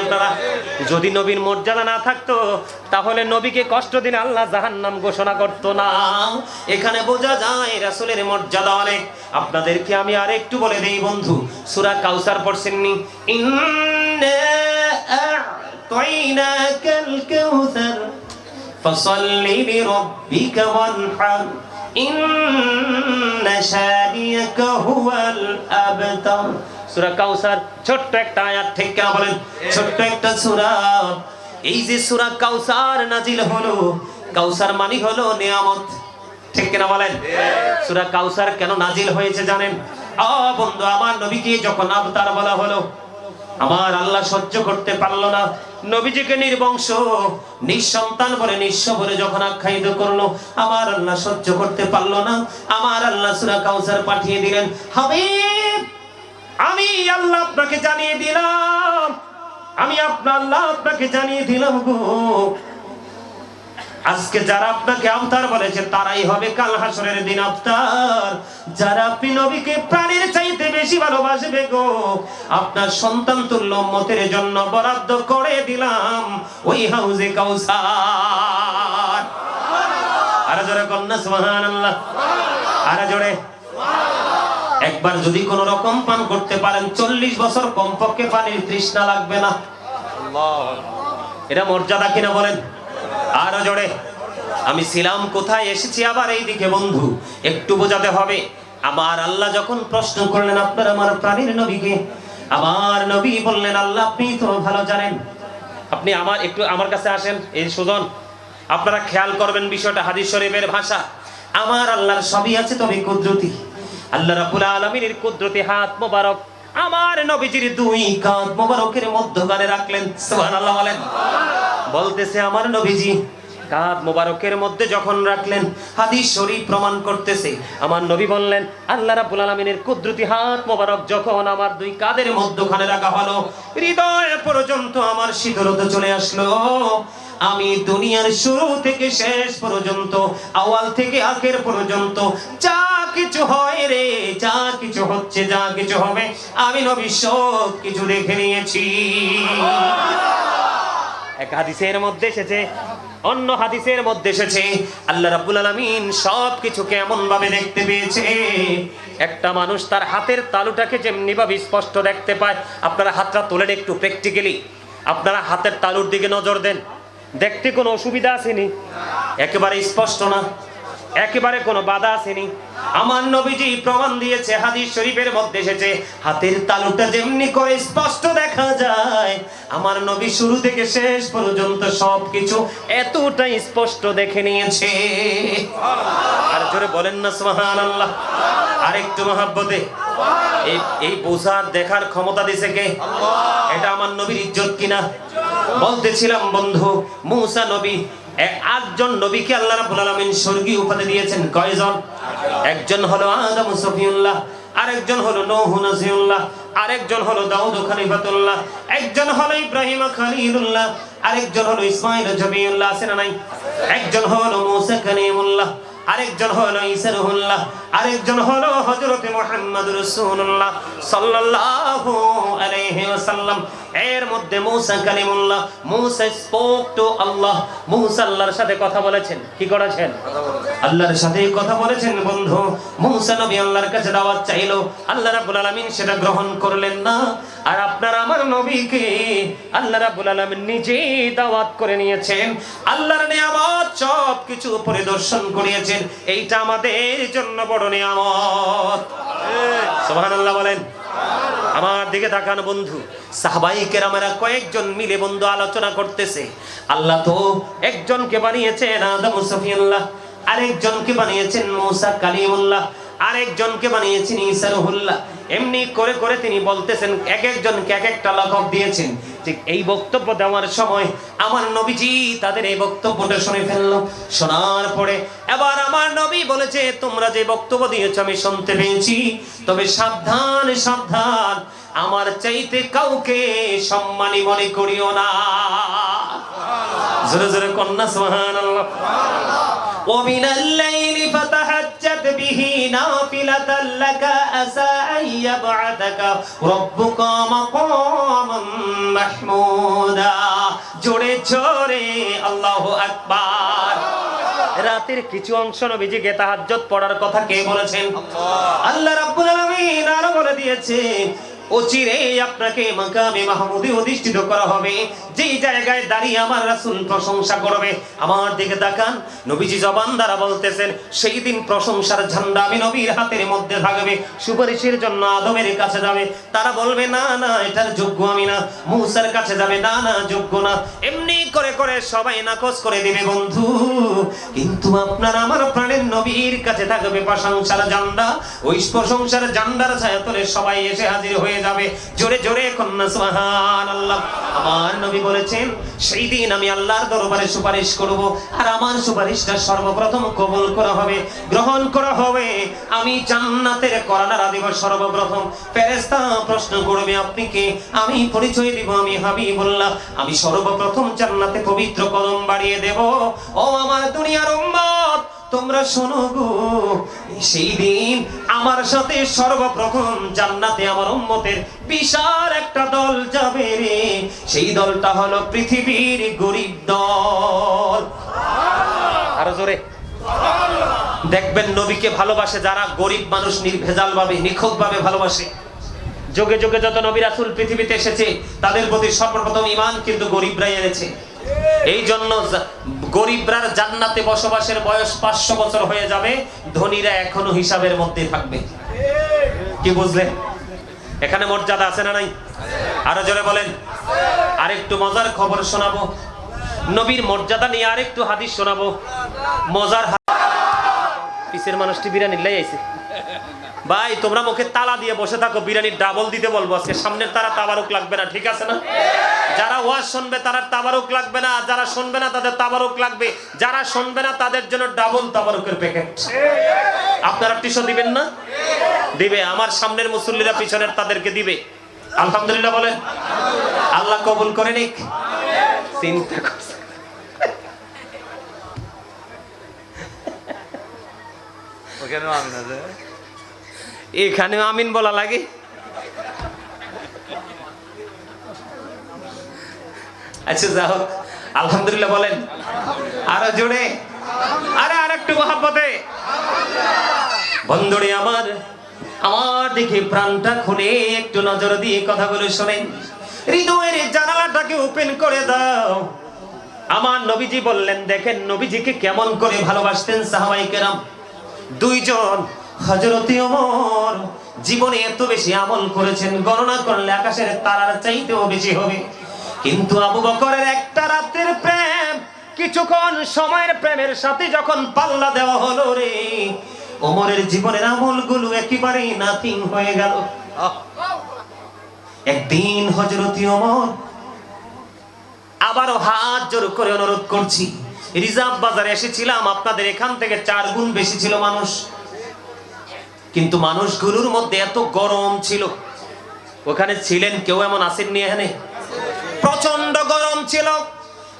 আপনারা? যদি নবীর মর্যাদা না থাকতো তাহলে নবীকে কষ্ট দিন আল্লাহ জাহান্নাম ঘোষণা করতো না। এখানে বোঝা যায় রাসূলের মর্যাদা অনেক। আপনাদেরকে আমি আর একটু বলে দেই বন্ধু, সূরা কাউসার পড়ছেননি? ইন্না আ'তাইনাকাল কাউসার ফাসাল্লি লিরাব্বিকা ওয়ানহার ইন্না শানিয়াকা হুয়াল আবতার। সূরা কাউসার ছোট্ট একটা আয়াত, ঠিক কিনা বলেন? ছোট্ট একটা সূরা। এই যে সূরা কাউসার নাজিল হলো, কাউসার মানে হলো নিয়ামত, ঠিক কিনা বলেন? সূরা কাউসার কেন নাজিল হয়েছে জানেন? বন্ধু, আমার নবীকে যখন আবতার বলা হলো, আমার আল্লাহ সহ্য করতে পারলো না। নবীজিকে নির্বংশ, নিঃসন্তান বলে, নিঃস্ব বলে যখন আখ্যায়িত করলো, আমার আল্লাহ সহ্য করতে পারলো না। আমার আল্লাহ সূরা কাউসার পাঠিয়ে দিলেন। হাবিব, আমি আল্লাহ আপনাকে জানিয়ে দিলাম, আমি আল্লাহ আপনাকে জানিয়ে দিলাম গো, আজকে যারা আপনাকে আবতার বলেছে তারাই হবে কাল হাসরের দিন আবতার। যারা আপনি নবীকে প্রাণের চাইতে বেশি ভালোবাসবে গো, আপনার সন্তান তুল্য উম্মতের জন্য বরাদ্দ করে দিলাম ওই হাউজে কাউসার। আর জোরে কন্যা সুবহানাল্লাহ, আর জোরে। একবার যদি কোন রকম পান করতে পারেন 40 বছর কমপক্ষে পানির তৃষ্ণা লাগবে না। এটা মর্যাদা কিনা বলেন? আরো জোরে। আমি ছিলাম কোথায়, এসেছি আবার এই দিকে বন্ধু, একটু বোঝাতে হবে। আমার আল্লাহ যখন প্রশ্ন করলেন আপনার আমার প্রাণের নবীকে, আমার নবী বললেন, আল্লাহ আপনি তো ভালো জানেন, আপনি একটু আমার কাছে আসেন। এই সুজন, আপনারা খেয়াল করবেন বিষয়টা, হাদিস শরীফের ভাষা। আমার আল্লাহর সবই আছে, তবে কুদরতি আল্লাহ রাব্বুল আলামিনের কুদরতি হাত মোবারক আমার নবীজির দুই কাঁধ মোবারকের মধ্যখানে রাখলেন। সুবহানাল্লাহ বলেন। বলতেছে আমার নবীজি কাঁধ মোবারকের মধ্যে যখন রাখলেন, হাদিস শরীফ প্রমাণ করতেছে, আমার নবী বললেন, আল্লাহ রাব্বুল আলামিনের কুদরতি হাত মোবারক যখন আমার দুই কাঁধের মধ্যখানে রাখা হলো, হৃদয় পর্যন্ত আমার শীতলতা চলে আসলো। আমি দুনিয়ার শুরু থেকে শেষ পর্যন্ত, আওয়াল থেকে আখের পর্যন্ত যা কিছু হয় রে, যা কিছু হচ্ছে, যা কিছু হবে, আমি নবী সব কিছু দেখে নিয়েছি। এক হাদিসের মধ্যে এসেছে, অন্য হাদিসের মধ্যে এসেছে, আল্লাহ রাব্বুল আলামিন সবকিছু কেমন ভাবে দেখতে পেয়েছে। একটা মানুষ তার হাতের তালুটাকে যেমনি ভাবে স্পষ্ট দেখতে পায়। আপনারা হাতটা তোলেন একটু প্র্যাকটিক্যালি, আপনারা হাতের তালুর দিকে নজর দেন, দেখতে কোনো অসুবিধা আসেনি? একেবারে স্পষ্ট না, একেবারে কোনো বাধা আসেনি। আমার নবীজি প্রমাণ দিয়েছে, হাদিস শরীফের মধ্যে এসেছে, হাতের তালুটা যেমনি করে স্পষ্ট দেখা যায়, আমার নবী শুরু থেকে শেষ পর্যন্ত সবকিছু এতটাই স্পষ্ট দেখে নিয়েছে। আর জোরে বলেন না সুবহানাল্লাহ। আরেকটু মহব্বতে, এই বোঝার দেখার ক্ষমতা দিয়েছে কে? এটা আমার নবীর ইজ্জত কিনা? বলতেছিলাম বন্ধু, মুসা নবী, 8জন নবীকে আল্লাহ রাব্বুল আলামিন স্বর্গীয় উপাধি দিয়েছেন। কয়জন? একজন হলো আদম সফিউল্লাহ, আরেকজন হলো নূহ নজিউল্লাহ, আরেকজন হলো দাউদ খলিফাতুল্লাহ, একজন হলো ইব্রাহিম খলিলুল্লাহ, আরেকজন হলো ইসমাঈল জবিউল্লাহ, আছে না নাই? একজন হলো মুসা কালিমুল্লাহ, আরেকজন হলো ঈসা রুহুল্লাহ, আরেকজন হলো হযরত মুহাম্মদ রাসূলুল্লাহ সাল্লাল্লাহু আলাইহি ওয়াসাল্লাম। এর মধ্যে মুসা কালিমুল্লাহ, মুসা স্পোক টু আল্লাহ, মুসা আল্লাহর সাথে কথা বলেছেন। কি করেছেন? আল্লাহর সাথে কথা বলেছেন বন্ধু। মুসা নবী আল্লাহর কাছে দাওয়াত চাইলো, আল্লাহ রাব্বুল আলামিন সেটা গ্রহণ করলেন না। আর আপনার আমার নবীকে আল্লাহ রাব্বুল আলামিন নিজেই দাওয়াত করে নিয়েছেন, আল্লাহর নিয়ামত সব কিছু পরিদর্শন করিয়েছেন। এইটা আমাদের জন্য বড় নিয়ামত। সুবহানাল্লাহ বলেন। আমার দিকে তাকান বন্ধু, সাহাবায়ে কেরামেরা কয়েকজন মিলে বন্ধু আলোচনা করতেছে, আল্লাহ তো একজনকে বানিয়েছেন আদম সফিউল্লাহ, আরেকজনকে বানিয়েছেন মুসা কালিমুল্লাহ, আরেকজনকে বানিয়েছেন ঈসা রুহুল্লাহ। এমনি করে করে তিনি বলতেছেন, এক একজনকে এক একটা লকব দিয়েছেন। ঠিক এই বক্তব্য দেওয়ার সময় আমার নবীজি তাদের এই বক্তব্যটা শুনে ফেললো। শোনার পরে এবার আমার নবী বলেছে, তোমরা যে বক্তব্য দিয়েছো আমি শুনতে পেয়েছি, তবে সাবধান সাবধান, আমার চাইতে কাউকে সম্মানী মনে করিও না। জোরে জোরে কন্যা সুবহানাল্লাহ। ওয়া মিনাল লাইলি ফাতাহাজ্জাত বিহি নাফিলাতাল লাকা আসা আইয়াবআদাকা রাব্বুকা মাকামান মাহমুদা। জোরে জোরে আল্লাহু আকবার। রাতের কিছু অংশ নবীজিকে তাহাজ্জুদ পড়ার কথা কে বলেছেন? আল্লাহ রাব্বুল আলামিন আরো বলে দিয়েছে, অচিরেই আপনাকে মাকামে মাহমুদে অধিষ্ঠিত করা হবে, যেই জায়গায় দাঁড়িয়ে আমার রাসূল প্রশংসা করবে। আমার দিকে তাকান, নবীজি জবান দ্বারা বলতেছেন, সেই দিন প্রশংসার ঝান্ডা আমি নবীর হাতের মধ্যে থাকবে। সুপারিশের জন্য আদমের কাছে যাবে, তারা বলবে না না এটার যোগ্য আমি না। মূসার কাছে যাবে, না না যোগ্য না। এমনি করে করে সবাই নাকচ করে দিবে বন্ধু। কিন্তু আপনার আমার প্রাণের নবীর কাছে থাকবে প্রশংসার ঝান্ডা। ওই প্রশংসার ঝান্ডার ছায়াতলে সবাই এসে হাজির হয়ে যাবে। জোরে জোরে কন্যা সুবহানাল্লাহ। আমার নবী বলেছেন, সেই দিন আমি আল্লাহর দরবারে সুপারিশ করব, আর আমার সুপারিশটা সর্বপ্রথম কবুল করা হবে, গ্রহণ করা হবে। আমি জান্নাতের কর্নারা দিব সর্বপ্রথম। ফেরেশতা প্রশ্ন করবে, আপনি কে? আমি পরিচয় দিব, আমি হাবিবুল্লাহ। আমি সর্বপ্রথম জান্নাতে পবিত্র কদম বাড়িয়ে দেব। ও আমার দুনিয়ার উম্মত, তোমরা শোনো গো, সেই দিন আমার সাথে সর্বপ্রথম জান্নাতে আমার উম্মতের বিশাল একটা দল যাবে রে। সেই দলটা হলো পৃথিবীর গরিব দল। আরো জোরে দেখবেন, নবীকে ভালোবাসে যারা গরিব মানুষ, নির্ভেজাল ভাবে নিখুঁত ভাবে ভালোবাসে। যুগে যুগে যত নবী রাসূল পৃথিবীতে এসেছে, তাদের প্রতি সর্বপ্রথম ঈমান কিন্তু গরিবরাই এনেছে। এই জন্য গরিবরা জান্নাতে বসবাসের বয়স 500 বছর হয়ে যাবে, ধনীরা এখনো হিসাবের মধ্যে থাকবে। কি বুঝলেন? এখানে মর্যাদা আছে না নাই? আরো জোরে বলেন। আরেকটু মজার খবর শোনাবো, নবীর মর্যাদা নিয়ে আরেকটু হাদিস শোনাবো। মজার পিসের মানুষটি বিরিয়ানি লাই আইছে। ভাই তোমরা মুখে তালা দিয়ে বসে থাকো, বিরিয়ানির ডাবল দিতে বলবো আজকে। সামনের তারা তাবারুক লাগবে না, ঠিক আছে না? যারা ওয়াজ শুনবে তারা তাবারুক লাগবে না, যারা শুনবে না তাদের তাবারুক লাগবে, যারা শুনবে না তাদের জন্য ডাবল তাবারুকের প্যাকেট। আপনারা টিশো দিবেন না? দিবে। আমার সামনের মুসল্লিরা পিছনের তাদেরকে দিবে। আলহামদুলিল্লাহ বলেন। আল্লাহ কবুল করে নিক। চিন্তা করছে এখানেও আমিন বলা লাগে। আচ্ছা যাও, আলহামদুলিল্লাহ বলেন। আরো জোরে, আরে আরেকটু মহব্বতে। বন্ধুরে আমার, আমার দিকে প্রাণটা খুলে একটু নজর দিয়ে কথাগুলো শোনেন। হৃদয়ের জানালাটাকে ওপেন করে দাও। আমার নবীজি বললেন, দেখেন নবীজিকে কেমন করে ভালোবাসতেন সাহাবায়ে কেরাম। দুইজন, হযরত ওমর জীবনে এত বেশি আমল করেছেন, গণনা করলে আকাশের তারার চাইতেও বেশি হবে। কিন্তু আবু বকরের একটা রাতের প্রেম, কিছুক্ষণ সময়ের প্রেমের সাথে যখন পাল্লা দেওয়া হলো রে, ওমরের জীবনের আমলগুলো একেবারেই নাথিং হয়ে গেল। একদিন হযরত ওমর আবারও হাত জোর করে অনুরোধ করছি, রিজার্ভ বাজারে এসেছিলাম, আপনাদের এখান থেকে 4 গুণ বেশি ছিল মানুষ, কিন্তু মানুষগুলোর মধ্যে এত গরম ছিল। ওখানে ছিলেন কেউ এমন আসেননি? এখানে প্রচন্ড গরম ছিল,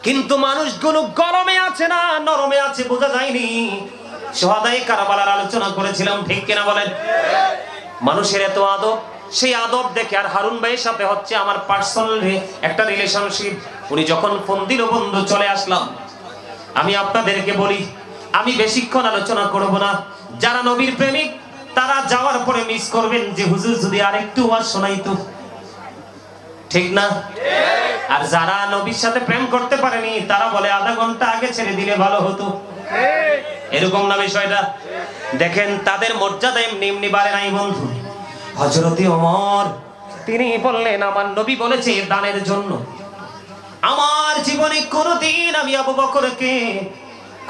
কিন্তু মানুষগুলো গরমে আছে না নরমে আছে বোঝা যায়নি। শুহাদায়ে কারবালার আলোচনা করেছিলাম, ঠিক কিনা বলেন? মানুষের এত আদব, সেই আদব দেখে, আর হারুন ভাইয়ের সাথে হচ্ছে আমার পার্সোনাল একটা রিলেশনশিপ। উনি যখন ফোন দিল, বন্ধু চলে আসলাম। আমি আপনাদেরকে বলি, আমি বেশিক্ষণ আলোচনা করব না। যারা নবীর প্রেমিক তারা যাওয়ার পরে মিস করবেন যে হুজুর যদি আরেকটু ওয়াজ শোনাইতো, ঠিক না? আর যারা নবীর সাথে প্রেম করতে পারেনি তারা বলে আধা ঘন্টা আগে ছেড়ে দিলে ভালো হতো। এরকম না বিষয়টা? দেখেন তাদের মর্যাদা এমনি এমনি বাড়ে নাই বন্ধু। হযরত ওমর তিনি বললেন, আমার নবী বলেছে দানের জন্য। আমার জীবনে কোনোদিন আমি আবু বকরকে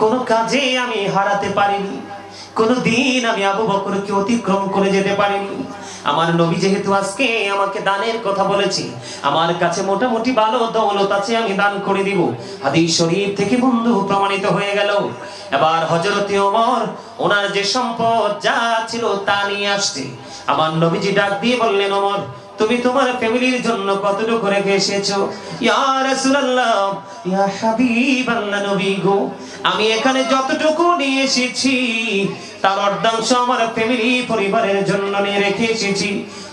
কোনো কাজে আমি হারাতে পারিনি, কোনোদিন আমি আবু বকরকে অতিক্রম করে যেতে পারিনি। আমার নবী যেহেতু আজকে আমাকে দানের কথা বলেছে, আমার কাছে মোটামুটি ভালো দৌলত আছে, আমি দান করে দিব। হাদিস শরীফ থেকে বন্ধু প্রমাণিত হয়ে গেল। এবার হযরত ওমর ওনার যে সম্পদ যা ছিল তা নিয়ে আসছে। আমার নবীজি ডাক দিয়ে বললেন, ওমর তুমি তোমার ফ্যামিলির জন্য কতটুকু রেখে এসেছো? ইয়া রাসূলুল্লাহ, ইয়া হাবিবাল্লাহ, নবী গো, আমি এখানে যতটুকু নিয়ে এসেছি তার অর্ধাংশ আমার ফ্যামিলি পরিবারের জন্য নিয়ে রেখে এসেছি।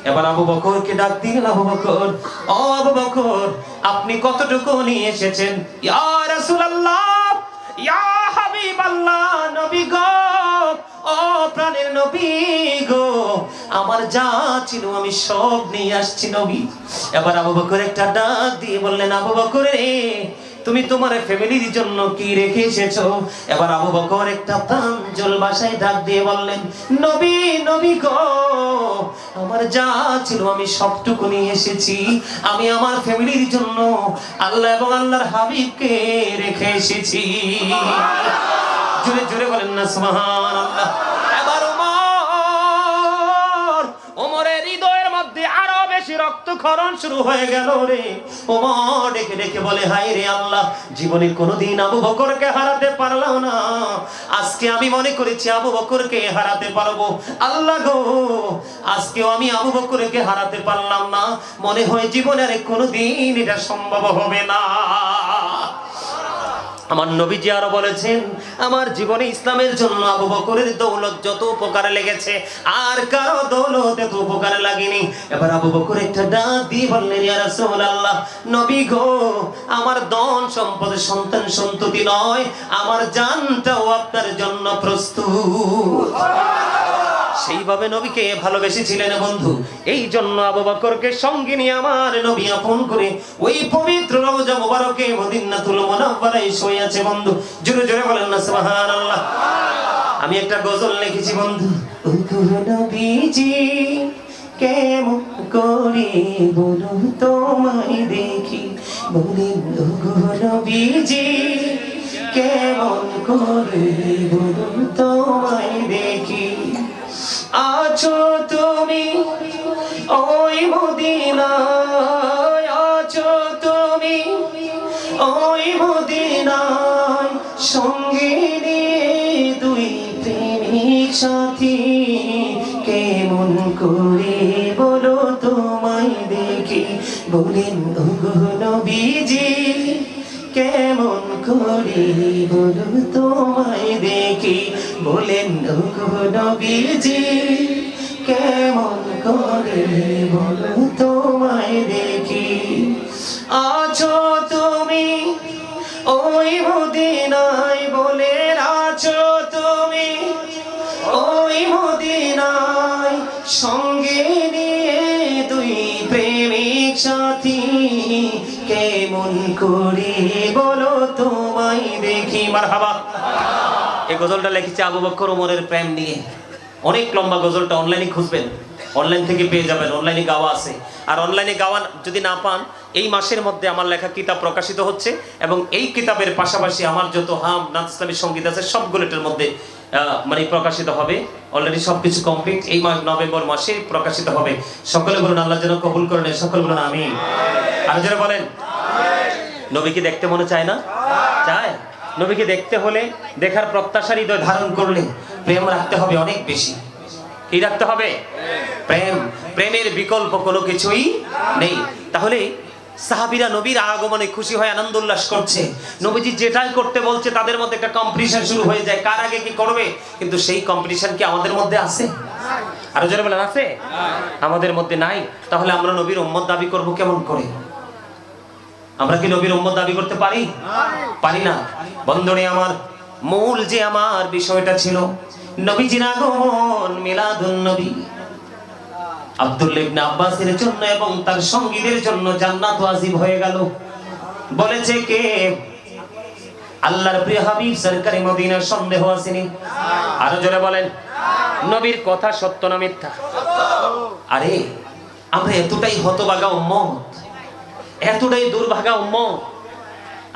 এবার আবু বকরকে ডাক দিলেন, আবু বকর, ও আবু বকর, আপনি কতটুকু নিয়ে এসেছেন? ইয়া রাসূলুল্লাহ, ইয়া হাবিবাল্লাহ, নবী গো, ও প্রাণের নবী গো, আমার যা ছিল আমি সব নিয়ে আসছি নবী। এবার আবু বকর একটা ডাক দিয়ে বললেন, আবু বকর রে, তুমি তোমার ফ্যামিলির জন্য কি রেখে এসেছো? এবার আবু বকর একটা প্রাঞ্জল ভাষায় ডাক দিয়ে বললেন, নবী, নবী গো, আমার যা ছিল আমি সবটুকু নিয়ে এসেছি। আমি আমার ফ্যামিলির জন্য আল্লাহ এবং আল্লাহর হাবিবকে রেখে এসেছি। জোরে জোরে বলেন না সুবহানাল্লাহ। এবার ওমরের হৃদয়ের মধ্যে আরো বেশি রক্তক্ষরণ শুরু হয়ে গেল রে। ওমর ডেকে ডেকে বলে, হায় রে আল্লাহ, জীবনে কোনোদিন আবু বকরকে হারাতে পারলাম না, আজকে আমি মনে করেছি আবু বকরকে হারাতে পারবো। আল্লাহ গো, আজকেও আমি আবু বকরকে হারাতে পারলাম না, মনে হয় জীবনের কোনোদিন এটা সম্ভব হবে না। আমার নবীজি আরো বলেছেন, আমার জীবনে ইসলামের জন্য আবু বকরের দৌলত যত উপকারে লেগেছে আর কারো দৌলত এত উপকারে লাগেনি। এবার আবু বকর একটা ডাক দিয়ে বললেন, ইয়া রাসূলুল্লাহ, নবী গো, আমার ধন সম্পদ সন্তান সন্ততি নয়, আমার জানটাও আপনার জন্য প্রস্তুত। সেইভাবে নবীকে ভালোবেসেছিলেন বন্ধু। এই জন্য আবু বকরকে সঙ্গে নিয়ে আমার নবী আপন করে ওই পবিত্র রওজা মুবারকে মদিনাতুল মুনাওয়ারায় শুয়ে আছে বন্ধু। জোরে জোরে বলেন না সুবহানাল্লাহ। আমি একটা গজল লিখেছি বন্ধু, নবীজি কেমন করে বলো তোমায় দেখি, বলেন নবীজি কেমন করে বলো তোমায় দেখি, আছো তুমি ওই মদিনায়, আছো তুমি ওই মদিনায়, সঙ্গে নিয়ে দুই প্রেমিক সাথী, কেমন করে বলো তোমায় দেখি, বলেন ওগো নবীজি কেমন করে বলো তোমায় দেখি, বলেন ওগো নবীজি কেমন করে বলো তোমায় দেখি, আছো তুমি ওই মদিনায়, বলে আছো তুমি ওই মদিনায়, সঙ্গে নিয়ে দুই প্রেমিক সাথী, কেমন করে বলো তোমায় দেখি। মারহাবা। এই গজলটা লিখেছে আবু বকর ওমরের প্রেম নিয়ে। অনেক লম্বা গজলটা, অনলাইনে খুঁজবেন, অনলাইন থেকে পেয়ে যাবেন, অনলাইনে গাওয়া আছে। আর অনলাইনে গাওয়া যদি না পান, এই মাসের মধ্যে আমার লেখা কিতাব প্রকাশিত হচ্ছে এবং এই কিতাবের পাশাপাশি আমার যত হাম নাচ ইসলামী সঙ্গীত আছে সবগুলো এটার মধ্যে মানে প্রকাশিত হবে। অলরেডি সবকিছু কমপ্লিট, এই মাস নভেম্বর মাসে প্রকাশিত হবে। সকলে বলুন আল্লাহ যেন কবুল করেন, সকলে বলুন আমিন। আর যারা বলেন নবীকে দেখতে মনে চায় না? চায়। নবীকে দেখতে হলে, দেখার প্রত্যাশা হৃদয় ধারণ করলে প্রেম রাখতে হবে অনেক বেশি। কি রাখতে হবে? প্রেম। প্রেমের বিকল্প কোনো কিছুই নেই। তাহলে সাহাবীরা নবীর আগমনে খুশি হয়ে আনন্দ উল্লাস করছে। নবীজি যেটাই করতে বলছে তাদের মধ্যে একটা কম্পিটিশন শুরু হয়ে যায়, কার আগে কি করবে। কিন্তু সেই কম্পিটিশন কি আমাদের মধ্যে আছে? আরো যারা বলেন আছে? আমাদের মধ্যে নাই। তাহলে আমরা নবীর উম্মত দাবি করব কেমন করে? আমরা কি নবীর উম্মত দাবি করতে পারি? পারি না। বন্ধুরে আমার, মূল যে আমার বিষয়টা ছিল নবীজির আগমন, মিলাদুন নবী। আব্দুল্লাহ ইবনে আব্বাসের জন্য এবং তার সঙ্গীদের জন্য জান্নাত ওয়াজিব হয়ে গেল। বলেছে কে? আল্লাহর প্রিয় হাবিব সরকারি মদিনার সন্দেহ আসেনি? আরো জোরে বলেন। নবীর কথা সত্য না মিথ্যা? আরে আমরা এতটাই হতভাগা উম্মত, এতটাই দুর্ভাগা উম্মত,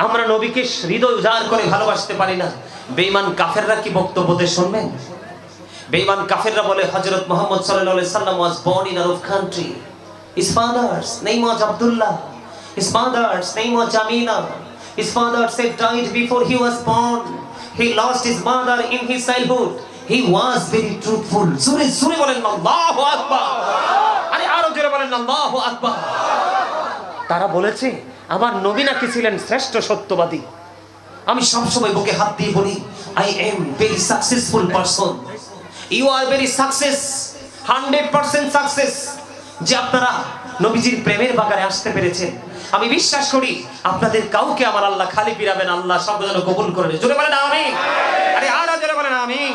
আমরা নবীকে হৃদয় উজাড় করে ভালোবাসতে পারি না। বেঈমান কাফেররা কি বক্তব্য দেয় শুনবেন? বেঈমান কাফেররা বলে হযরত মুহাম্মদ সাল্লাল্লাহু আলাইহি সাল্লাম was born in Arab country. His father's name was Abdullah. His mother's name was Jamila. His father said died before he was born. He lost his mother in his childhood. He was very truthful. Sure sure বলেন আল্লাহু আকবার। আরে আরো জোরে বলেন বলেন আল্লাহু আকবার। তারা বলেছে আমার নবী নাকি ছিলেন শ্রেষ্ঠ সত্যবাদী। আমি সবসময় বুকে হাত দিয়ে বলি, I am very successful person. You are very success, 100% success, যে আপনারা নবীজির প্রেমের বাগানে আসতে পেরেছেন। আমি বিশ্বাস করি আপনাদের কাউকে আমার আল্লাহ খালি ফিরাবেন। আল্লাহ সব যেন কবুল করে। জোরে বলেন আমিন। আরে আর জোরে বলেন আমিন।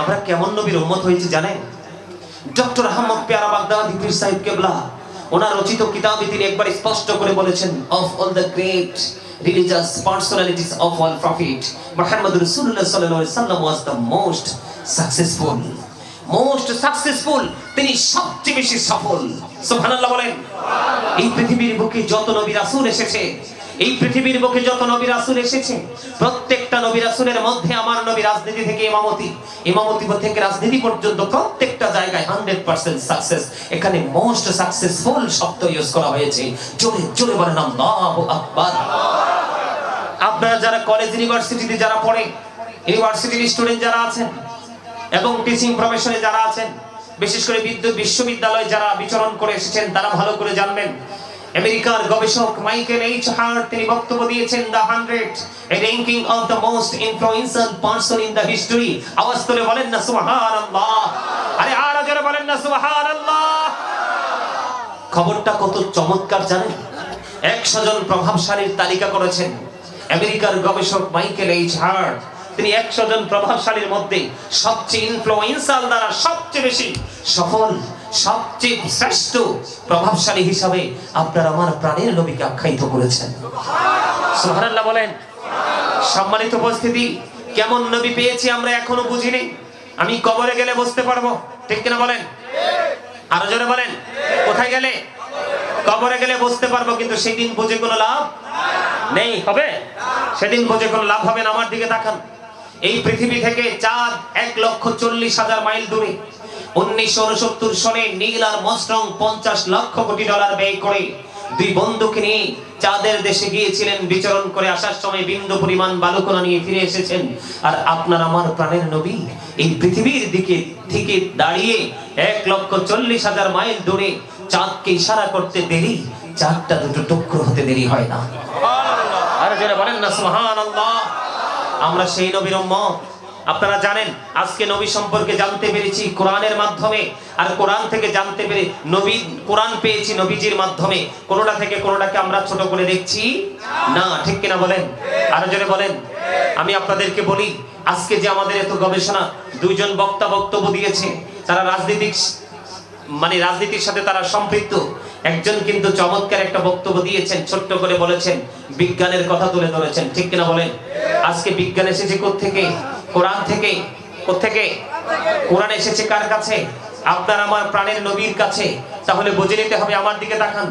আমরা কেমন নবীর উম্মত হয়েছি জানেন? ডক্টর আহমদ পেয়ারা বাগদাদি পীর সাহেব কেবলা ওনার রচিত কিতাবে তিনি একবার স্পষ্ট করে বলেছেন, of all the great religious personalities of all prophet, Muhammad Rasulullah sallallahu alaihi wasallam was the most successful, তিনি সবচেয়ে বেশি সফল। সুবহানাল্লাহ বলেন। এই পৃথিবীর বুকে যত নবী রাসূল এসেছে, এই পৃথিবীর বুকে যত নবী রাসূল এসেছে, প্রত্যেকটা নবী রাসূলের মধ্যে আমার নবী রাজনীতি থেকে ইমামতি থেকে রাজনীতি পর্যন্ত প্রত্যেকটা জায়গায় 100% সাকসেস। এখানে মোস্ট সাকসেসফুল শব্দ ইউজ করা হয়েছে। জোরে জোরে বলেন আল্লাহু আকবার। আপনারা যারা কলেজ ইউনিভার্সিটিতে যারা পড়ে, ইউনিভার্সিটির স্টুডেন্ট যারা আছেন এবং টিচিং প্রফেশনে যারা আছেন, বিশেষ করে বিশ্ববিদ্যালয়ে যারা বিচরণ করে এসেছেন, তারা ভালো করে জানবেন আমেরিকার গবেষক মাইকেল এইচ হার্ট তিনি বক্তব্য দিয়েছেন, the 100 ranking of the most influential person in the history. আওয়াজ তুলে বলেন না সুবহানাল্লাহ। আরে আর জোরে বলেন না সুবহানাল্লাহ। খবরটা কত চমৎকার জানেন? 100 জন প্রভাবশালীর তালিকা করেছেন আমেরিকার গবেষক মাইকেল এইচ হার্ট। তিনি 100 জন প্রভাবশালীর মধ্যে সবচেয়ে ইনফ্লুয়েন্সিয়াল দ্বারা সবচেয়ে বেশি সফল, সবচেয়ে শ্রেষ্ঠ প্রভাবশালী হিসাবে আপনার আমার প্রাণের নবীকে আখ্যায়িত করেছেন। সুবহানাল্লাহ বলেন। সম্মানিত উপস্থিতি, কেমন নবী পেয়েছি আমরা এখনো বুঝিনি। আমি কবরে গেলে বুঝতে পারবো, ঠিক কিনা বলেন? আরো জোরে বলেন। কোথায় গেলে? কবরে গেলে বুঝতে পারবো, কিন্তু সেদিন বুঝে কোনো লাভ নেই। হবে? সেদিন বুঝে কোনো লাভ হবে না। আমার দিকে তাকান। এই পৃথিবী থেকে চাঁদ 1,40,000 মাইল দূরে। 1969 সনে নীল আর মস্ট্রং 50 লক্ষ কোটি ডলার ব্যয় করে 2 বন্ধুকে নিয়ে চাঁদের দেশে গিয়েছিলেন। বিচরণ করে আসার সময় বিন্দু পরিমাণ বালুকণা নিয়ে ফিরে এসেছেন। আর আপনার আমার প্রাণের নবী এই পৃথিবীর দিকে থেকে দাঁড়িয়ে 1,40,000 মাইল দূরে চাঁদকে ইশারা করতে দেরি, চাঁদটা দুটো টুকরো হতে দেরি হয় না। আর যারা বলেন না সুবহানাল্লাহ। আমরা সেই নবীর উম্মত। আপনারা জানেন আজকে নবী সম্পর্কে জানতে পেরেছি কোরআনের মাধ্যমে, আর কোরআন থেকে জানতে পেরে নবী কোরআন পেয়েছি নবীজির মাধ্যমে। কোনোটা থেকে কোনোটাকে আমরা ছোট করে দেখছি না, ঠিক কিনা বলেন? আরো জোরে বলেন। আমি আপনাদেরকে বলি, আজকে যে আমাদের এত গবেষণা, 2 জন বক্তা বক্তব্য দিয়েছে, তারা রাজনীতির সাথে তারা সম্পৃক্ত। একজন কিন্তু চমৎকার একটা বক্তব্য দিয়েছেন, ছোট্ট করে বলেছেন, বিজ্ঞানের কথা তুলে ধরেছেন, ঠিক কিনা বলেন? আজকে বিজ্ঞান এসেছে কোত্থেকে? কোরআন থেকে। কোত্থেকে? কোরআন এসেছে কার কাছে? আপনার আমার প্রাণের নবীর কাছে। তাহলে বুঝে নিতে হবে। আমার দিকে তাকান।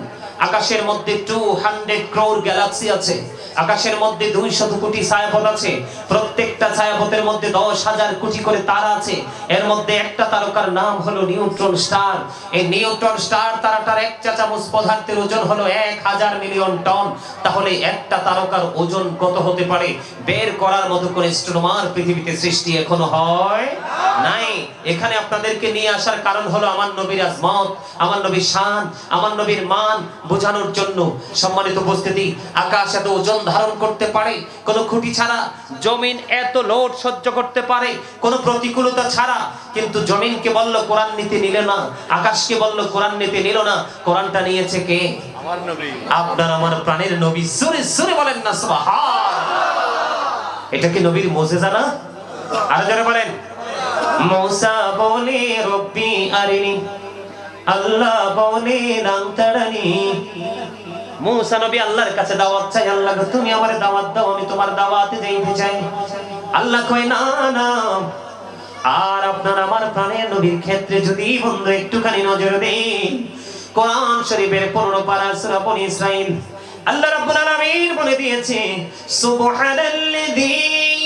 আকাশের মধ্যে 200 ক্রোর গ্যালাক্সি আছে। আকাশের মধ্যে 200 কোটি ছায়াপথ আছে। প্রত্যেকটা ছায়াপথের মধ্যে 10,000 কোটি করে তারা আছে। এর মধ্যে একটা তারকার নাম হলো নিউট্রন স্টার। এই নিউট্রন স্টার তারাটার 1 চা চামচ পদার্থের ওজন হলো 1000 মিলিয়ন টন। তাহলে একটা তারকার ওজন কত হতে পারে বের করার মতো কোন অ্যাস্ট্রোনমার পৃথিবীতে সৃষ্টি এখনো হয় নাই। এখানে আপনাদেরকে নিয়ে আসার কারণ হলো আমার নবীর আজমত, আমার নবীর শান, আমার নবীর মান বোঝানোর জন্য। সম্মানিত উপস্থিতি, আকাশ এত ওজন ধারণ করতে পারে কোনো খুঁটি ছাড়া, জমিন এত লোড সহ্য করতে পারে কোনো প্রতিকূলতা ছাড়া, কিন্তু জমিনকে বলল কোরআন নিতে নিল না, আকাশকে বলল কোরআন নিতে নিল না। কোরআনটা নিয়েছে কে? আমার নবী, আপনার আমার প্রাণের নবী। জোরে জোরে বলেন না সুবহানাল্লাহ। এটা কি নবীর মুজিজা না? আর যারা বলেন, মুসা বলে রব্বি আরিনি, আল্লাহ বলে লাংতারানি। মুসা নবী আল্লাহর কাছে দাওয়াত চাই, আল্লাহ গো তুমি আমারে দাওয়াত দাও, আমি তোমার দাওয়াতে যাইতে চাই। আল্লাহ কয় না না। আর আপনার আমার প্রাণের নবীর ক্ষেত্রে যদি বন্ধু একটুখানি নজর দেন, কোরআন শরীফের 15 পারা সূরা বনী ইসরাঈল, আল্লাহ রাব্বুল আলামিন বলে দিয়েছে, সুবহানাল্লাযী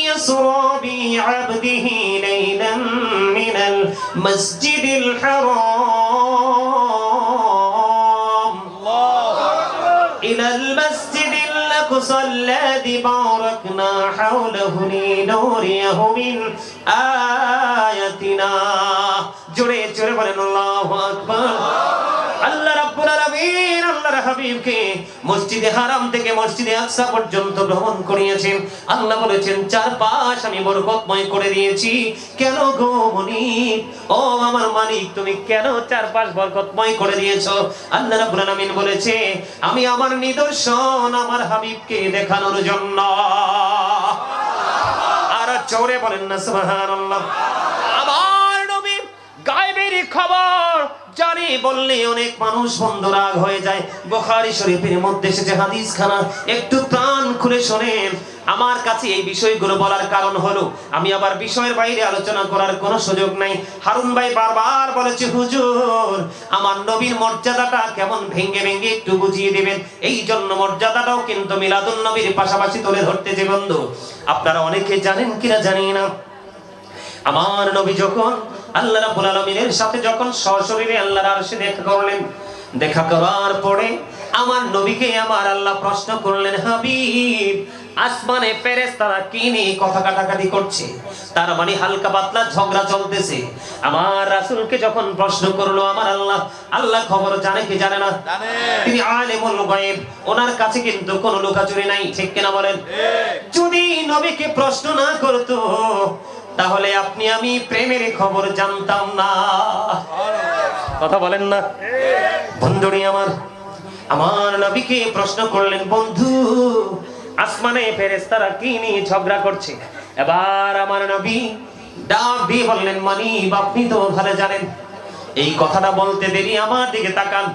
ইয়াসরা বি'আবদিহি লাইলান মিনাল মাসজিদিল হারাম ইলাল মাসজিদিল আকসা আল্লাযী বারাকনা হাওলাহু লিনুরিয়াহু মিন আয়াতিনা। জোরে জোরে বলেন আল্লাহু আকবার। আল্লাহ আলামিন আল্লাহর হাবিবকে মসজিদে হারাম থেকে মসজিদে আকসা পর্যন্ত ভ্রমণ করিয়েছেন। আল্লাহ বলেছেন চারপাশ আমি বরকতময় করে দিয়েছি। কেন গো মুনিব, ও আমার মালিক, তুমি কেন চারপাশ বরকতময় করে দিয়েছো? আল্লাহ রাব্বুল আলামিন বলেছে আমি আমার নিদর্শন আমার হাবিবকে দেখানোর জন্য। আর জোরে বলেন না সুবহানাল্লাহ। আমার নবী গায়বের খবর জানি বললে অনেক মানুষ বন্ধ রাগ হয়ে যায়। বুখারী শরীফের মধ্যে এসেছে হাদিস খানা, একটু প্রাণ খুলে শোনেন। আমার কাছে এই বিষয়গুলো বলার কারণ হলো আমি আবার বিষয়ের বাইরে আলোচনা করার কোনো সুযোগ নাই। হারুন ভাই বারবার বলেছে হুজুর আমার নবীর মর্যাদাটা কেমন ভেঙে ভেঙে একটু বুঝিয়ে দিবেন। এই জন্য মর্যাদাটাও কিন্তু মিলাদুন নবীর পাশাপাশি তুলে ধরতেছে বন্ধু। আপনারা অনেকে জানেন কিনা জানি না, আমার নবী যখন আল্লাহ রাব্বুল আলামিনের সাথে যখন সশরীরে আল্লাহর আরশে দেখা করলেন, দেখা করার পরে আমার নবীকে আমার আল্লাহ প্রশ্ন করলেন হাবিব আসমানে ফেরেশতারা কি নিয়ে কথা কাটাকাটি করছে? তার মানে হালকা পাতলা ঝগড়া চলতেছে। আমার রাসূলকে যখন প্রশ্ন করলো আমার আল্লাহ খবর জানে কি জানে না? তিনি আলিমুল গায়ব, ওনার কাছে কিন্তু কোনো লুকাচুরি নাই, ঠিক কিনা বলেন? যদি নবীকে প্রশ্ন না করতো তাহলে আপনি আমি প্রেমের খবর জানতাম না। কথা বলেন না বন্ধুরি আমার নবীকে প্রশ্ন করলেন বন্ধু আসমানে ফেরেশতারা কি নিয়ে ঝগড়া করছে? এবার আমার নবী ডাক দিয়ে বললেন মানিব আপনি তো ভালো জানেন। এই কথাটা বলতে দেরি আমার দিকে তাকান।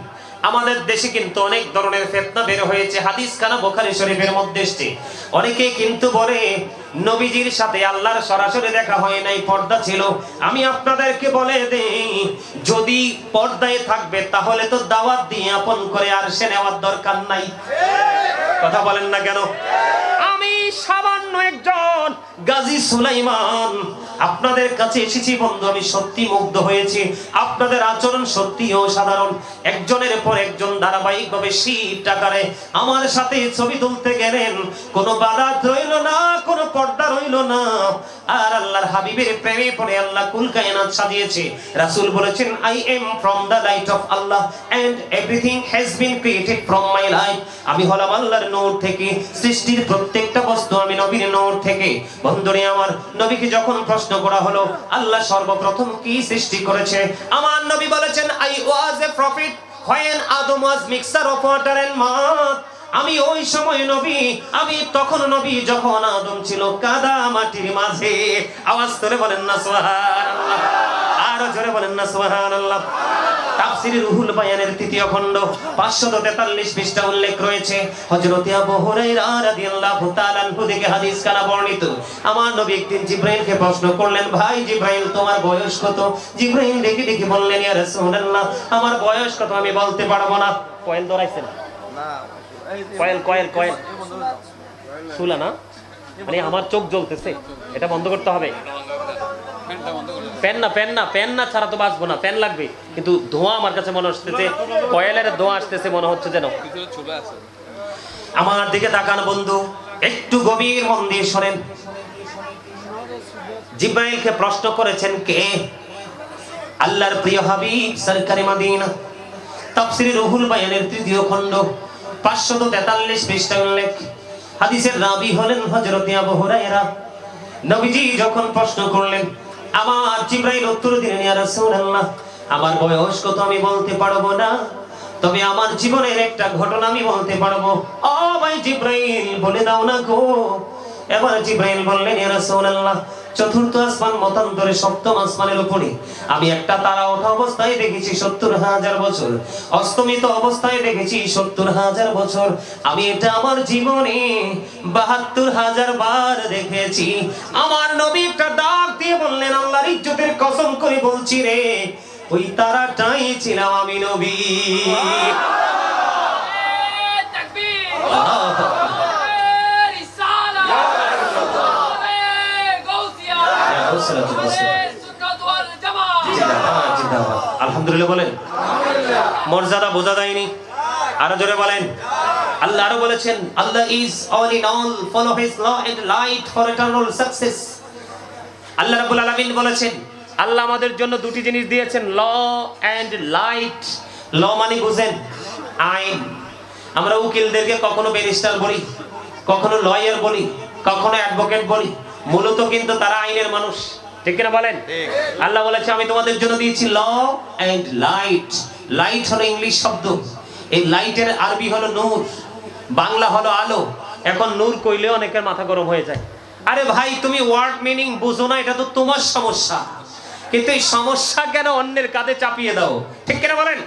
আমাদের দেশে কিন্তু অনেক ধরনের ফিতনা বের হয়েছে। হাদিস খানা বুখারী শরীফের মধ্যে এসেছে। অনেকে কিন্তু বলে নবীজির সাথে আল্লাহর সরাসরি দেখা হয় নাই, পর্দা ছিল। আমি আপনাদেরকে বলে দেই যদি পর্দায় থাকবে তাহলে তো দাওয়াত দিয়ে আপন করে আর সে নেওয়ার দরকার নাই। কথা বলেন না কেন? আমি সামান্য একজন গাজী সুলাইমান আপনাদের কাছে এসেছি বন্ধু, আমি সত্যি মুগ্ধ হয়েছি। আপনাদের আচরণ সত্যি অসাধারণ। একজনের পর একজন ধারাবাহিকভাবে শিফট আকারে আমার সাথে ছবি তুলতে গেলেন, কোনো বাধা রইল না, কোনো পর্দা রইল না। আর আল্লাহর হাবিবের প্রেমে পড়ে আল্লাহ কুল কায়নাত সাজিয়েছে। রাসূল বলেছেন I am from the light of Allah and everything has been created from my light. আমি হলাম আল্লাহর নূর থেকে, সৃষ্টির প্রত্যেকটা বস্তু আমি নবীর নূর থেকে। বন্ধুরে আমার নবীকে যখন প্রশ্ন করা হলো আল্লাহ সর্বপ্রথম কি সৃষ্টি করেছে, আমার নবী বলেছেন I was A profit when Adam was mixture of water and mud. আমি ওই সময় নবী, আমি তখন নবী যখন আদম ছিল কাদা মাটির মাঝে। আওয়াজ করে বলেন না সুবহানাল্লাহ, আর জোরে বলেন না সুবহানাল্লাহ। তাফসীরে রুহুল বায়ানের ৩য় খণ্ড ৫৪৩ পৃষ্ঠা উল্লেখ রয়েছে। হযরত আবু হুরায়রা রাদিয়াল্লাহু তাআলা আনহু থেকে হাদিস কানা বর্ণিত। আমার নবী একদিন জিবরাইলকে প্রশ্ন করলেন ভাই জিবরাইল তোমার বয়স কত? জিবরাইল ডেকে ডেকে বললেন ইয়া রাসূলুল্লাহ আমার বয়স কত আমি বলতে পারবো না। কয়েল ধরাইছেন না? কয়েল শুলা না, মানে আমার চোখ জ্বলতেছে, এটা বন্ধ করতে হবে। ফ্যান না ছাড়া তো বাঁচবো না, ফ্যান লাগবে। কিন্তু ধোঁয়া আমার কাছে মনে হচ্ছে কয়েলের ধোঁয়া আসতেছে, মনে হচ্ছে যেন। আমার দিকে তাকান বন্ধু, একটু গভীর মন দিয়ে শোনেন। জিবরাইলকে প্রশ্ন করেছেন কে? আল্লাহর প্রিয় হাবিব সরকারে মদিনা। তাফসীরে রুহুল বায়ানের ৩য় খণ্ড ৫৪৩ পৃষ্ঠা উল্লেখ। হাদিসের রাবী হলেন হযরত আবু হুরায়রা। নবীজি যখন প্রশ্ন করলেন আমার জিবরাইল উত্তর দিলেন ইয়া রাসূলুল্লাহ আমার বয়স কত আমি বলতে পারবো না, তবে আমার জীবনের একটা ঘটনা আমি বলতে পারবো। ও ভাই জিবরাইল বলে দাও না গো। এবার জিবরাইল বললেন ইয়া রাসূলুল্লাহ চতুর্থ আসমান মতান্তরে সপ্তম আসমানের উপরে আমি একটা তারা ওঠা অবস্থায় দেখেছি ৭০,০০০ বছর, অস্তমিত অবস্থায় দেখেছি ৭০,০০০ বছর। আমি এটা আমার জীবনে ৭২,০০০ বার দেখেছি। আমার নবী একটা ডাক দিয়ে বললেন আল্লাহর ইজ্জতের কসম করে বলছি রে ওই তারাটাই ছিলাম আমি নবী। আলহামদুলিল্লাহ বলেন। মর্যাদা বোঝা যায়নি, আরো জোরে বলেন। আল্লাহ আরো বলেছেন Allah is all in all, follow his law and light for eternal success. Allah রাব্বুল আলামিন বলেছেন আল্লাহ আমাদের জন্য দুটি জিনিস দিয়েছেন, ল এন্ড লাইট। ল মানে বুঝেন, আইন। আমরা উকিলদেরকে কখনো ব্যারিস্টার বলি, কখনো লয়ার বলি, কখনো অ্যাডভোকেট বলি, মূলত কিন্তু তারা আইনের মানুষ, ঠিক কিনা বলেন? আল্লাহ বলেছে আমি তোমাদের জন্য দিয়েছি ল এন্ড লাইট। লাইট হলো ইংলিশ শব্দ, এই লাইটের আরবি হলো নূর, বাংলা হলো আলো। এখন নূর কইলে অনেকের মাথা গরম হয়ে যায়। আরে ভাই, তুমি ওয়ার্ড মিনিং বুঝো না, এটা তো তোমার সমস্যা, কিন্তু এই সমস্যা কেন অন্যের কাঁধে চাপিয়ে দাও, ঠিক কিনা বলেন?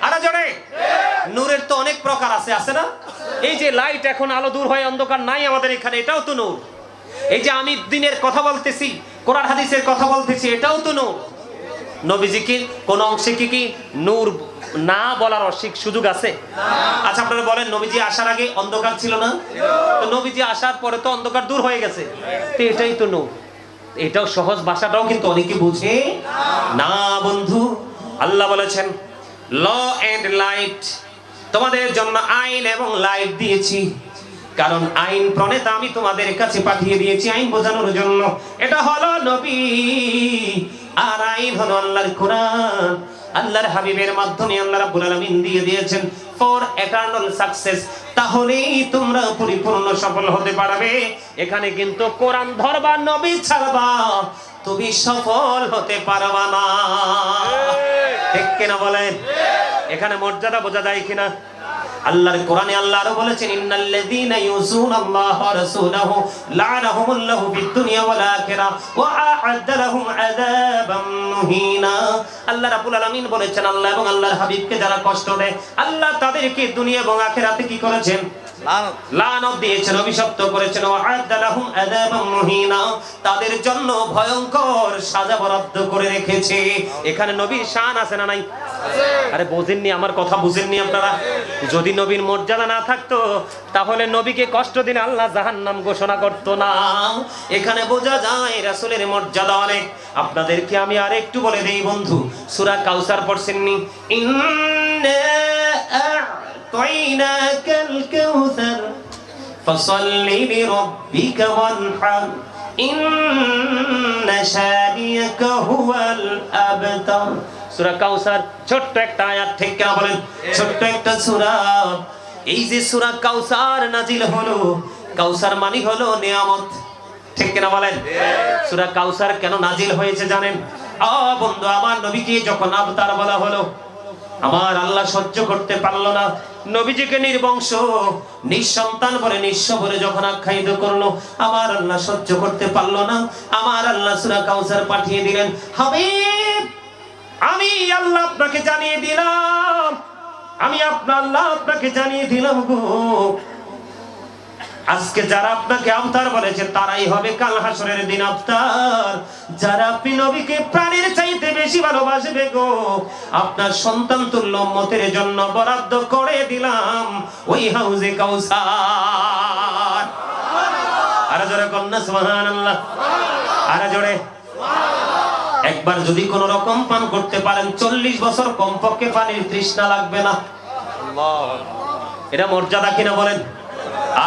আরে জোরে। নূরের তো অনেক প্রকার আছে, আছে না? এই যে লাইট, এখন আলো দূর হয়, অন্ধকার নাই আমাদের এখানে, এটাও তো নূর। এই যে আমি দিনের কথা বলতেছি, কোরআন হাদিসের কথা বলতেছি, এটাও তো নূর। নবীজি কি কোন অংশে কি নূর না বলার সুযোগ আছে? আচ্ছা আপনারা বলেন, নবীজি আসার আগে অন্ধকার ছিল না? তো নবীজি আসার পরে তো অন্ধকার দূর হয়ে গেছে, তো এটাই তো নূর। এটাও সহজ ভাষাটাও কিন্তু অনেকে বুঝে না বন্ধু। আল্লাহ বলেছেন ল এন্ড লাইট, তোমাদের জন্য আইন এবং লাইট দিয়েছি। কারণ আইন প্রণেতা আমি তোমাদের কাছে পাঠিয়ে দিয়েছি আইন বোঝানোর জন্য, এটা হলো নবী। আর আইন হলো আল্লাহর কোরআন, আল্লাহর হাবিবের মাধ্যমে আল্লাহ রাব্বুল আলামিন দিয়ে দিয়েছেন ফর ইটারনাল সাকসেস। তাহলেই তোমরা পরিপূর্ণ সফল হতে পারবে। এখানে কিন্তু কোরআন ধরবা, নবী ছাড়বা, তুমি সফল হতে পারবা না, ঠিক কিনা বলেন? এখানে মর্যাদা বোঝা যায় কিনা? আল্লাহর কোরআনে আল্লাহ আরো বলেছেন ইন্নাল্লাযীনা ইউযুনাল্লাহা ওয়া রাসূলাহু লা'নাহুমুল্লাহু ফিদ দুনিয়া ওয়াল আখিরাহ ওয়া আ'আদ্দা লাহুম আযাবাম মুহিনা। আল্লাহ রাব্বুল আলামিন বলেছেন আল্লাহ এবং আল্লাহর হাবিবকে যারা কষ্ট দেয়, আল্লাহ তাদেরকে দুনিয়া এবং আখিরাতে কি করেছেন? লানত দিয়েছেন, অভিশপ্ত করেছেন। ওয়া আ'আদ্দা লাহুম আযাবাম মুহিনা, তাদের জন্য ভয়ঙ্কর সাজা বরাদ্দ করে রেখেছে। এখানে নবীর শান আছে না নাই? আরে বোঝেননি আমার কথা, বুঝেননি আপনারা? যদি নবীর মর্যাদা না থাকতো তাহলে নবীকে কষ্ট দিন আল্লাহ জাহান্নাম ঘোষণা করতো না। এখানে বোঝা যায় রাসূলের মর্যাদা অনেক। আপনাদেরকে আমি আর একটু বলে দেই বন্ধু, সূরা কাউসার পড়ছেননি? ইন্না আ'তাইনাকাল কাউসার ফাসাল্লি লিরাব্বিকা ওয়ানহার ইন্না শানিয়াকা হুয়াল আবতার। সূরা কাউসার ছোট্ট একটা আয়াত, ঠিক কিনা বলেন? ছোট্ট একটা সূরা। এই যে সূরা কাউসার নাজিল হলো, কাউসার মানে হলো নিয়ামত, ঠিক কিনা বলেন? সূরা কাউসার কেন নাজিল হয়েছে জানেন? বন্ধু, আমার নবীকে যখন আবতার বলা হলো, আমার আল্লাহ সহ্য করতে পারলো না। নবীজিকে নির্বংশ, নিঃসন্তান বলে, নিঃস্ব বলে যখন আখ্যায়িত করলো, আমার আল্লাহ সহ্য করতে পারলো না। আমার আল্লাহ সূরা কাউসার পাঠিয়ে দিলেন। হাবিব, আমি আল্লাহ আপনাকে জানিয়ে দিলাম, আমি আপনার আল্লাহ আপনাকে জানিয়ে দিলাম গো, আজকে যারা আপনাকে আবতার বলেছে তারাই হবে কাল হাসরের দিন আবতার। যারা আপনি নবীকে প্রাণের চাইতে বেশি ভালোবাসবে গো, আপনার সন্তান তুল্য উম্মতের জন্য বরাদ্দ করে দিলাম ওই হাউজে কাউসার। আরে জোরে কন্যা সুবহানাল্লাহ, আরে জোরে। একবার যদি কোন রকম পান করতে পারেন 40 বছর কমপক্ষে পানির তৃষ্ণা লাগবে না। এটা মর্যাদা কিনা বলেন?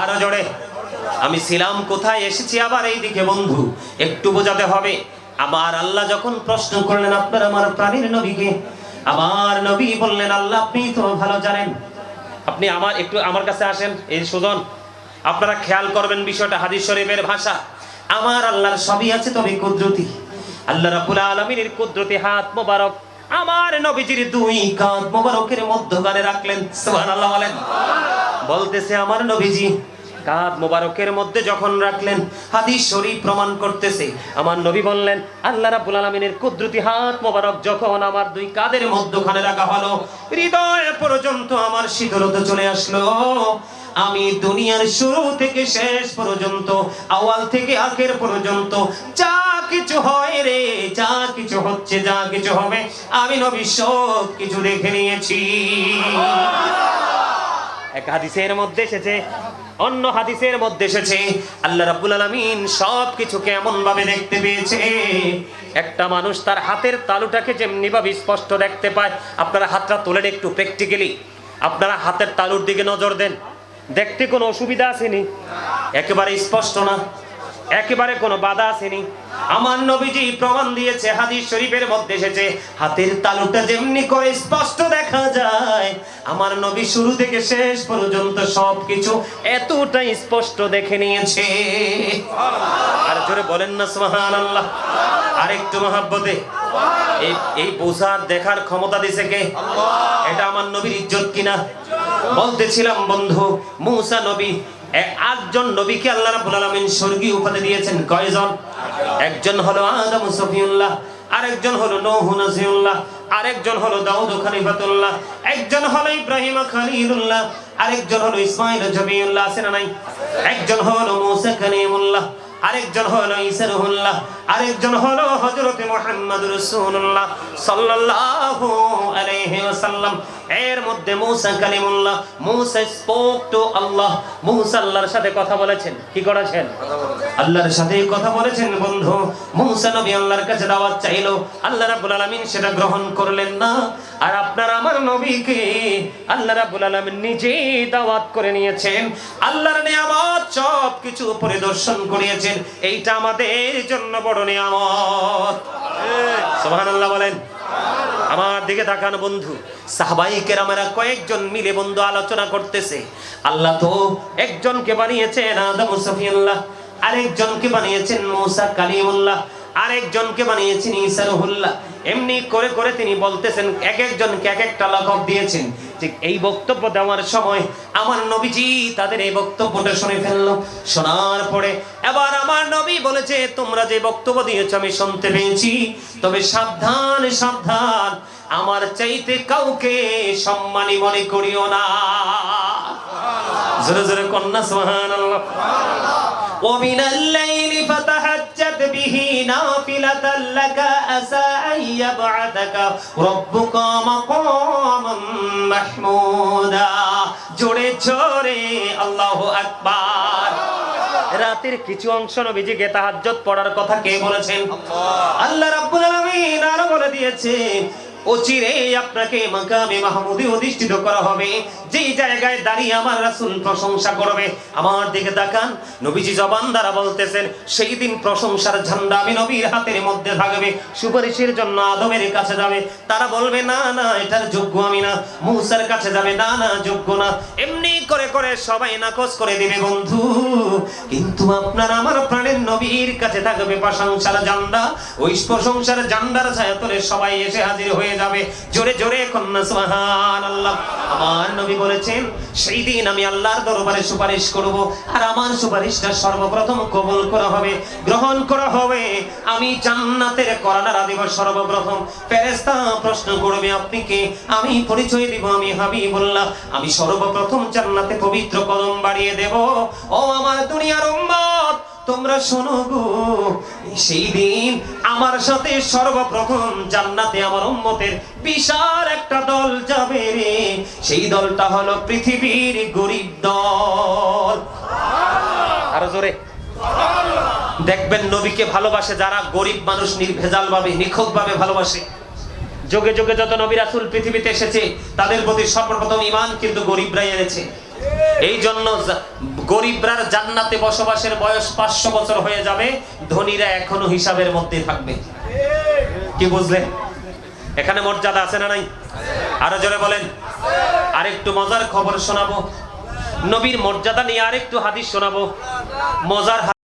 আরো জোরে। আমি ছিলাম কোথায়, এসেছি আবার এইদিকে বন্ধু, একটু বোঝাতে হবে। আমার আল্লাহ যখন প্রশ্ন করলেন আপনার আমার প্রাণের নবীকে, আমার নবী বললেন আল্লাহ আপনি তো ভালো জানেন, আপনি একটু আমার কাছে আসেন। এই সুজন, আপনারা খেয়াল করবেন বিষয়টা, হাদিস শরীফের ভাষা। আমার আল্লাহর সবই আছে, তবে কুদরতি আল্লাহ রাব্বুল আলামিনের কুদরতি হাত মোবারক আমার নবীজির দুই কাঁধ মোবারকের মধ্যখানে রাখলেন। সুবহানাল্লাহ বলেন। বলতেছে আমার নবীজি কাঁধ মোবারকের মধ্যে যখন রাখলেন, হাদিস শরীফ প্রমাণ করতেছে, আমার নবী বললেন আল্লাহ রাব্বুল আলামিনের কুদরতি হাত মোবারক যখন আমার দুই কাঁধের মধ্যখানে রাখা হলো, হৃদয় পর্যন্ত আমার শীতলতা চলে আসলো। আমি দুনিয়ার শুরু থেকে শেষ পর্যন্ত, আওয়াল থেকে আখের পর্যন্ত যা কিছু হয় রে, যা কিছু হচ্ছে, যা কিছু হবে, আমি নবী সব কিছু দেখে নিয়েছি। এক হাদিসের মধ্যে এসেছে, অন্য হাদিসের মধ্যে এসেছে আল্লাহ রাব্বুল আলামিন সবকিছু কেমন ভাবে দেখতে পেয়েছে। একটা মানুষ তার হাতের তালুটাকে যেমনি ভাবে স্পষ্ট দেখতে পায়। আপনারা হাতটা তোলেন একটু প্র্যাকটিক্যালি, আপনারা হাতের তালুর দিকে নজর দেন, দেখতে কোনো অসুবিধা আসেনি? একেবারে স্পষ্ট না? একেবারে কোনো বাধা আসেনি। আমার নবীজি প্রমাণ দিয়েছে, হাদিস শরীফের মধ্যে এসেছে, হাতের তালুটা যেমনি করে স্পষ্ট দেখা যায়, আমার নবী শুরু থেকে শেষ পর্যন্ত সবকিছু এতটাই স্পষ্ট দেখে নিয়েছে। আর জোরে বলেন না সুবহানাল্লাহ। আরেকটু মহব্বতে, এই বোঝার দেখার ক্ষমতা দিয়েছে কে? এটা আমার নবীর ইজ্জত কিনা? বলতেছিলাম বন্ধু, মুসা নবী, 8জন নবীকে আল্লাহ রাব্বুল আলামিন স্বর্গীয় উপাধি দিয়েছেন। কয়জন? একজন হলো আদম সফিউল্লাহ, আরেকজন হলো নূহ নাজিউল্লাহ, আরেকজন হলো দাউদ খলিফাতুল্লাহ, একজন হলো ইব্রাহিম খলিলুল্লাহ, আরেকজন হলো ইসমাঈল জবিউল্লাহ, আছে না নাই? একজন হলো মুসা কালিমুল্লাহ, আরেকজন হলো ঈসা রুহুল্লাহ, আরেকজন হলো হযরত মুহাম্মদ রাসূলুল্লাহ সাল্লাল্লাহু আলাইহি ওয়াসাল্লাম। এর মধ্যে মুসা কালিমুল্লাহ, মুসা স্পোক টু আল্লাহ, মুসা আল্লাহর সাথে কথা বলেছেন। কি করেছেন? আল্লাহর সাথে কথা বলেছেন। বন্ধু, মুসা নবী আল্লাহর কাছে দাওয়াত চাইলো, আল্লাহ রাব্বুল আলামিন সেটা গ্রহণ করলেন না। আর আপনার আমার নবীকে আল্লাহ রাব্বুল আলামিন নিজেই দাওয়াত করে নিয়েছেন, আল্লাহর নিয়ামত সব কিছু পরিদর্শন করিয়েছেন। এইটা আমাদের জন্য বড় নিয়ামত। সুবহানাল্লাহ বলেন। আমার দিকে তাকান বন্ধু, সাহাবায়ে কেরামেরা কয়েকজন মিলে বন্ধু আলোচনা করতেছে। আল্লাহ তো একজনকে বানিয়েছেন আদম সফিউল্লাহ, আরেকজনকে বানিয়েছেন মুসা কালিমুল্লাহ, আরেকজনকে বানিয়েছেন ঈসা রুহুল্লাহ। এমনি করে করে তিনি বলতেছেন, এক একজনকে এক একটা লকব দিয়েছেন। ঠিক এই বক্তব্য দেওয়ার সময় আমার নবীজি তাদের এই বক্তব্যটা শুনে ফেললো। শোনার পরে এবার আমার নবী বলেছে, তোমরা যে বক্তব্য দিয়েছো আমি শুনতে পেয়েছি, তবে সাবধান সাবধান, আমার চাইতে কাউকে সম্মানী মনে করিও না। জোরে জোরে কন্যা সুবহানাল্লাহ। ومن الليل فتهجد به نافلة لك عسى أن يبعثك ربك مقاما محمودا। জোরে জোরে আল্লাহু আকবার। রাতের কিছু অংশ নবীজিকে তাহাজ্জুদ পড়ার কথা কে বলেছেন? আল্লাহ রাব্বুল আলামিন আরো বলে দিয়েছে, অচিরে আপনাকে মাকামে মাহমুদে অধিষ্ঠিত করা হবে, যেই জায়গায় দাঁড়িয়ে আমার রাসূল প্রশংসা করবে। আমার দিকে তাকান, নবীজি জবান দ্বারা বলতেছেন, সেই দিন প্রশংসার ঝান্ডা আমি নবীর হাতের মধ্যে থাকবে। সুপারিশের জন্য আদমের কাছে যাবে, তারা বলবে না না এটার যোগ্য আমি না। মুসার কাছে যাবে, না না যোগ্য না। এমনি করে করে সবাই নাকচ করে দিবে বন্ধু। কিন্তু আপনার আমার প্রাণের নবীর কাছে থাকবে প্রশংসার ঝান্ডা। ওই প্রশংসার ঝান্ডার ছায়াতলে সবাই এসে হাজির হয়ে যাবে। জোরে জোরে কন্যা সুবহানাল্লাহ। আমার নবী বলেছেন, সেই দিন আমি আল্লাহর দরবারে সুপারিশ করব, আর আমার সুপারিশটা সর্বপ্রথম কবুল করা হবে, গ্রহণ করা হবে। আমি জান্নাতের কর্নারা দিব সর্বপ্রথম। ফেরেশতা প্রশ্ন করবে, আপনি কে? আমি পরিচয় দিব, আমি হাবিবুল্লাহ। আমি সর্বপ্রথম জান্নাতে পবিত্র কদম বাড়িয়ে দেব। ও আমার দুনিয়ার উম্মত, তোমরা শোনো গো, সেই দিন আমার সাথে সর্বপ্রথম জান্নাতে আমার উম্মতের বিশাল একটা দল যাবে রে। সেই দলটা হলো পৃথিবীর গরিব দল। আরো জোরে দেখবেন, নবীকে ভালোবাসে যারা গরিব মানুষ, নির্ভেজাল ভাবে নিখুঁত ভাবে ভালোবাসে। যুগে যুগে যত নবী রাসূল পৃথিবীতে এসেছে, তাদের প্রতি সর্বপ্রথম ঈমান কিন্তু গরিবরাই এনেছে। এই জন্য গরিবরার জান্নাতে বসবাসের বয়স 500 বছর হয়ে যাবে, ধনীরা এখনো হিসাবের মধ্যে থাকবে। কি বুঝলেন? এখানে মর্যাদা আছে না নাই? আরো জোরে বলেন। আরেকটু মজার খবর শোনাবো, নবীর মর্যাদা নিয়ে আরেকটু হাদিস শোনাবো। মজার